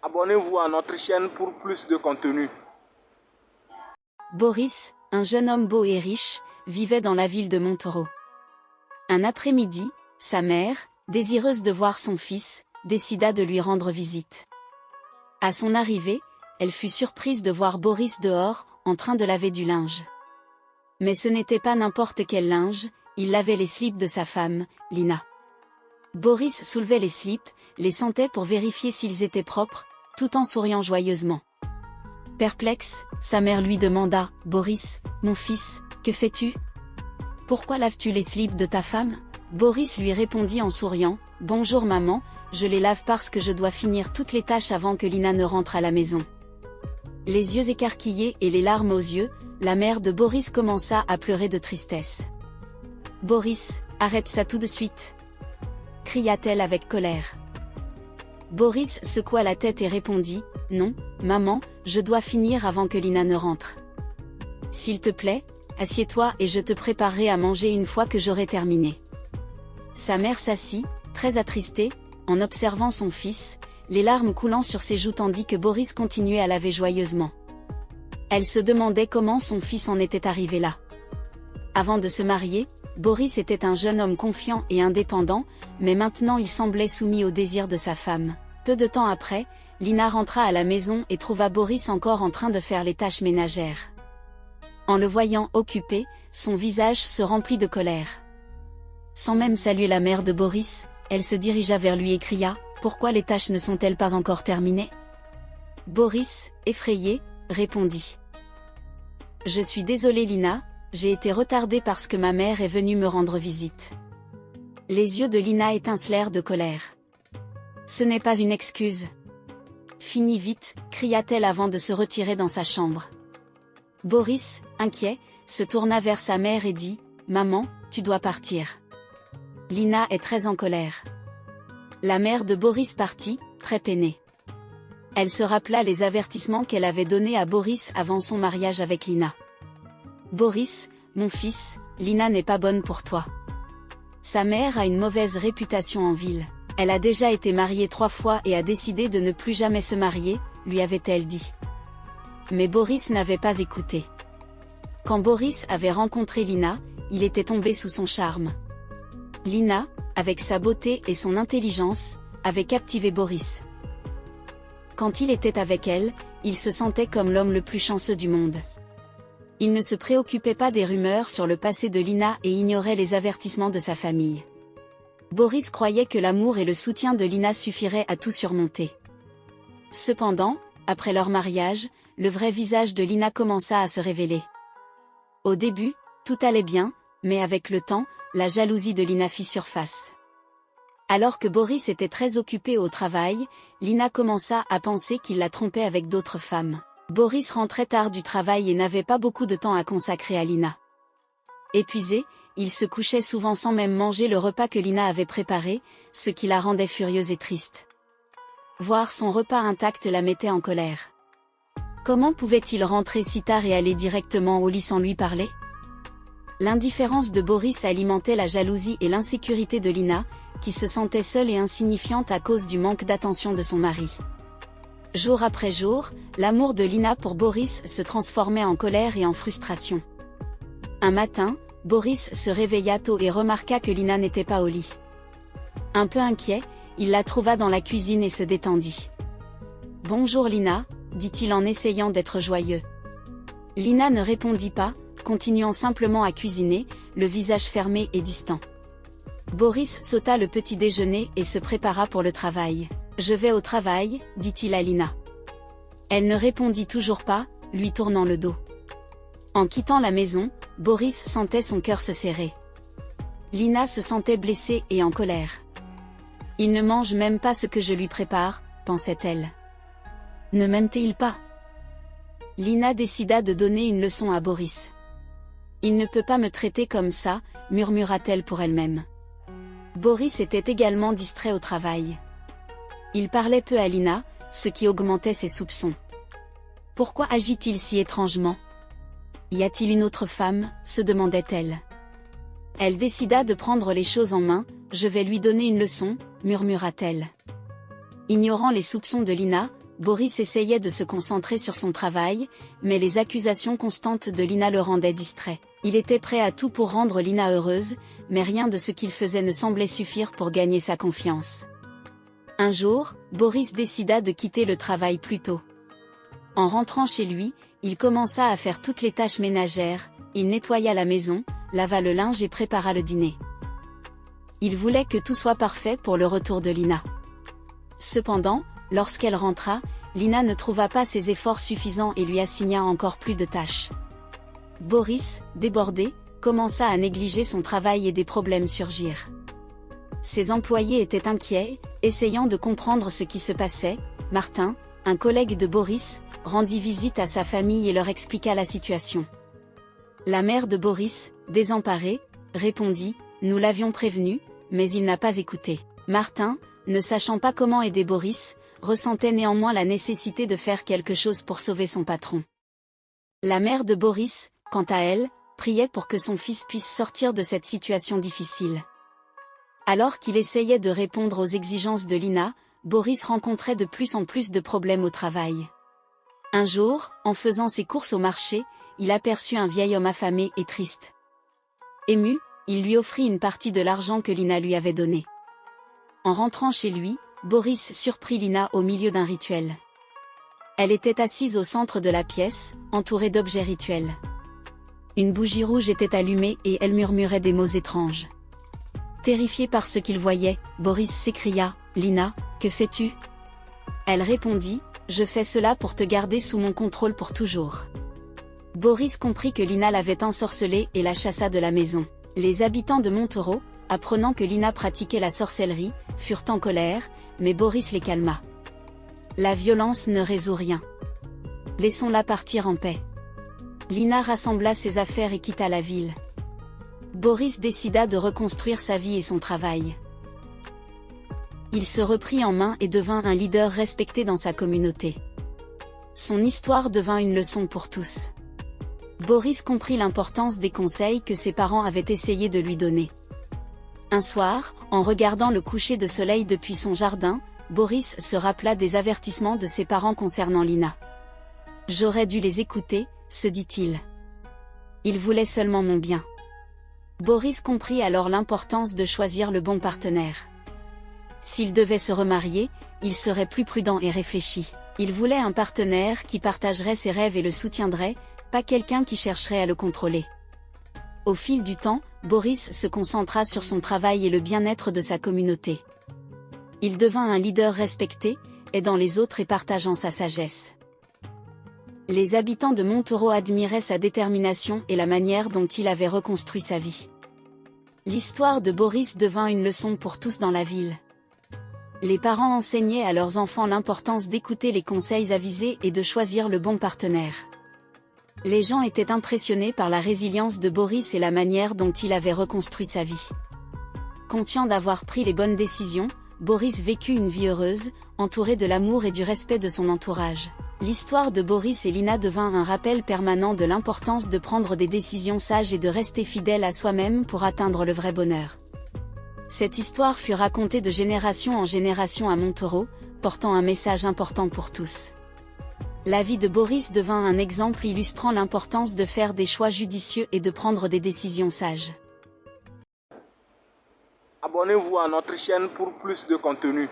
Abonnez-vous à notre chaîne pour plus de contenu. Boris, un jeune homme beau et riche, vivait dans la ville de Montaureau. Un après-midi, sa mère, désireuse de voir son fils, décida de lui rendre visite. À son arrivée, elle fut surprise de voir Boris dehors, en train de laver du linge. Mais ce n'était pas n'importe quel linge, il lavait les slips de sa femme, Lina. Boris soulevait les slips, les sentait pour vérifier s'ils étaient propres, tout en souriant joyeusement. Perplexe, sa mère lui demanda, « Boris, mon fils, que fais-tu? Pourquoi laves-tu les slips de ta femme ?» Boris lui répondit en souriant, « Bonjour maman, je les lave parce que je dois finir toutes les tâches avant que Lina ne rentre à la maison. » Les yeux écarquillés et les larmes aux yeux, la mère de Boris commença à pleurer de tristesse. « Boris, arrête ça tout de suite !» cria-t-elle avec colère. Boris secoua la tête et répondit, « Non, maman, je dois finir avant que Lina ne rentre. S'il te plaît, assieds-toi et je te préparerai à manger une fois que j'aurai terminé. » Sa mère s'assit, très attristée, en observant son fils, les larmes coulant sur ses joues tandis que Boris continuait à laver joyeusement. Elle se demandait comment son fils en était arrivé là. Avant de se marier, Boris était un jeune homme confiant et indépendant, mais maintenant il semblait soumis au désir de sa femme. Peu de temps après, Lina rentra à la maison et trouva Boris encore en train de faire les tâches ménagères. En le voyant occupé, son visage se remplit de colère. Sans même saluer la mère de Boris, elle se dirigea vers lui et cria, « Pourquoi les tâches ne sont-elles pas encore terminées ?» Boris, effrayé, répondit, « Je suis désolé Lina, j'ai été retardé parce que ma mère est venue me rendre visite. » Les yeux de Lina étincelèrent de colère. « Ce n'est pas une excuse. » « Finis vite, cria-t-elle avant de se retirer dans sa chambre. Boris, inquiet, se tourna vers sa mère et dit, « Maman, tu dois partir. » Lina est très en colère. La mère de Boris partit, très peinée. Elle se rappela les avertissements qu'elle avait donnés à Boris avant son mariage avec Lina. « Boris, mon fils, Lina n'est pas bonne pour toi. Sa mère a une mauvaise réputation en ville. Elle a déjà été mariée 3 fois et a décidé de ne plus jamais se marier, lui avait-elle dit. Mais Boris n'avait pas écouté. Quand Boris avait rencontré Lina, il était tombé sous son charme. Lina, avec sa beauté et son intelligence, avait captivé Boris. Quand il était avec elle, il se sentait comme l'homme le plus chanceux du monde. Il ne se préoccupait pas des rumeurs sur le passé de Lina et ignorait les avertissements de sa famille. Boris croyait que l'amour et le soutien de Lina suffiraient à tout surmonter. Cependant, après leur mariage, le vrai visage de Lina commença à se révéler. Au début, tout allait bien, mais avec le temps, la jalousie de Lina fit surface. Alors que Boris était très occupé au travail, Lina commença à penser qu'il la trompait avec d'autres femmes. Boris rentrait tard du travail et n'avait pas beaucoup de temps à consacrer à Lina. Épuisé, il se couchait souvent sans même manger le repas que Lina avait préparé, ce qui la rendait furieuse et triste. Voir son repas intact la mettait en colère. Comment pouvait-il rentrer si tard et aller directement au lit sans lui parler? L'indifférence de Boris alimentait la jalousie et l'insécurité de Lina, qui se sentait seule et insignifiante à cause du manque d'attention de son mari. Jour après jour, l'amour de Lina pour Boris se transformait en colère et en frustration. Un matin, Boris se réveilla tôt et remarqua que Lina n'était pas au lit. Un peu inquiet, il la trouva dans la cuisine et se détendit. « Bonjour Lina », dit-il en essayant d'être joyeux. Lina ne répondit pas, continuant simplement à cuisiner, le visage fermé et distant. Boris sauta le petit déjeuner et se prépara pour le travail. « Je vais au travail », dit-il à Lina. Elle ne répondit toujours pas, lui tournant le dos. En quittant la maison, Boris sentait son cœur se serrer. Lina se sentait blessée et en colère. « Il ne mange même pas ce que je lui prépare », pensait-elle. « Ne m'aime-t-il pas ?» Lina décida de donner une leçon à Boris. « Il ne peut pas me traiter comme ça », murmura-t-elle pour elle-même. Boris était également distrait au travail. Il parlait peu à Lina, ce qui augmentait ses soupçons. Pourquoi agit-il si étrangement ? Y a-t-il une autre femme, se demandait-elle. Elle décida de prendre les choses en main, « Je vais lui donner une leçon », murmura-t-elle. Ignorant les soupçons de Lina, Boris essayait de se concentrer sur son travail, mais les accusations constantes de Lina le rendaient distrait. Il était prêt à tout pour rendre Lina heureuse, mais rien de ce qu'il faisait ne semblait suffire pour gagner sa confiance. Un jour, Boris décida de quitter le travail plus tôt. En rentrant chez lui, il commença à faire toutes les tâches ménagères, il nettoya la maison, lava le linge et prépara le dîner. Il voulait que tout soit parfait pour le retour de Lina. Cependant, lorsqu'elle rentra, Lina ne trouva pas ses efforts suffisants et lui assigna encore plus de tâches. Boris, débordé, commença à négliger son travail et des problèmes surgirent. Ses employés étaient inquiets, essayant de comprendre ce qui se passait. Martin, un collègue de Boris, rendit visite à sa famille et leur expliqua la situation. La mère de Boris, désemparée, répondit « Nous l'avions prévenu, mais il n'a pas écouté ». Martin, ne sachant pas comment aider Boris, ressentait néanmoins la nécessité de faire quelque chose pour sauver son patron. La mère de Boris, quant à elle, priait pour que son fils puisse sortir de cette situation difficile. Alors qu'il essayait de répondre aux exigences de Lina, Boris rencontrait de plus en plus de problèmes au travail. Un jour, en faisant ses courses au marché, il aperçut un vieil homme affamé et triste. Ému, il lui offrit une partie de l'argent que Lina lui avait donné. En rentrant chez lui, Boris surprit Lina au milieu d'un rituel. Elle était assise au centre de la pièce, entourée d'objets rituels. Une bougie rouge était allumée et elle murmurait des mots étranges. Terrifié par ce qu'il voyait, Boris s'écria « Lina, que fais-tu » Elle répondit « Je fais cela pour te garder sous mon contrôle pour toujours ». Boris comprit que Lina l'avait ensorcelée et la chassa de la maison. Les habitants de Montaureau, apprenant que Lina pratiquait la sorcellerie, furent en colère, mais Boris les calma. La violence ne résout rien. Laissons-la partir en paix. Lina rassembla ses affaires et quitta la ville. Boris décida de reconstruire sa vie et son travail. Il se reprit en main et devint un leader respecté dans sa communauté. Son histoire devint une leçon pour tous. Boris comprit l'importance des conseils que ses parents avaient essayé de lui donner. Un soir, en regardant le coucher de soleil depuis son jardin, Boris se rappela des avertissements de ses parents concernant Lina. « J'aurais dû les écouter », se dit-il. Ils voulaient seulement mon bien. Boris comprit alors l'importance de choisir le bon partenaire. S'il devait se remarier, il serait plus prudent et réfléchi. Il voulait un partenaire qui partagerait ses rêves et le soutiendrait, pas quelqu'un qui chercherait à le contrôler. Au fil du temps, Boris se concentra sur son travail et le bien-être de sa communauté. Il devint un leader respecté, aidant les autres et partageant sa sagesse. Les habitants de Montaureau admiraient sa détermination et la manière dont il avait reconstruit sa vie. L'histoire de Boris devint une leçon pour tous dans la ville. Les parents enseignaient à leurs enfants l'importance d'écouter les conseils avisés et de choisir le bon partenaire. Les gens étaient impressionnés par la résilience de Boris et la manière dont il avait reconstruit sa vie. Conscient d'avoir pris les bonnes décisions, Boris vécut une vie heureuse, entouré de l'amour et du respect de son entourage. L'histoire de Boris et Lina devint un rappel permanent de l'importance de prendre des décisions sages et de rester fidèle à soi-même pour atteindre le vrai bonheur. Cette histoire fut racontée de génération en génération à Montaureau, portant un message important pour tous. La vie de Boris devint un exemple illustrant l'importance de faire des choix judicieux et de prendre des décisions sages. Abonnez-vous à notre chaîne pour plus de contenu.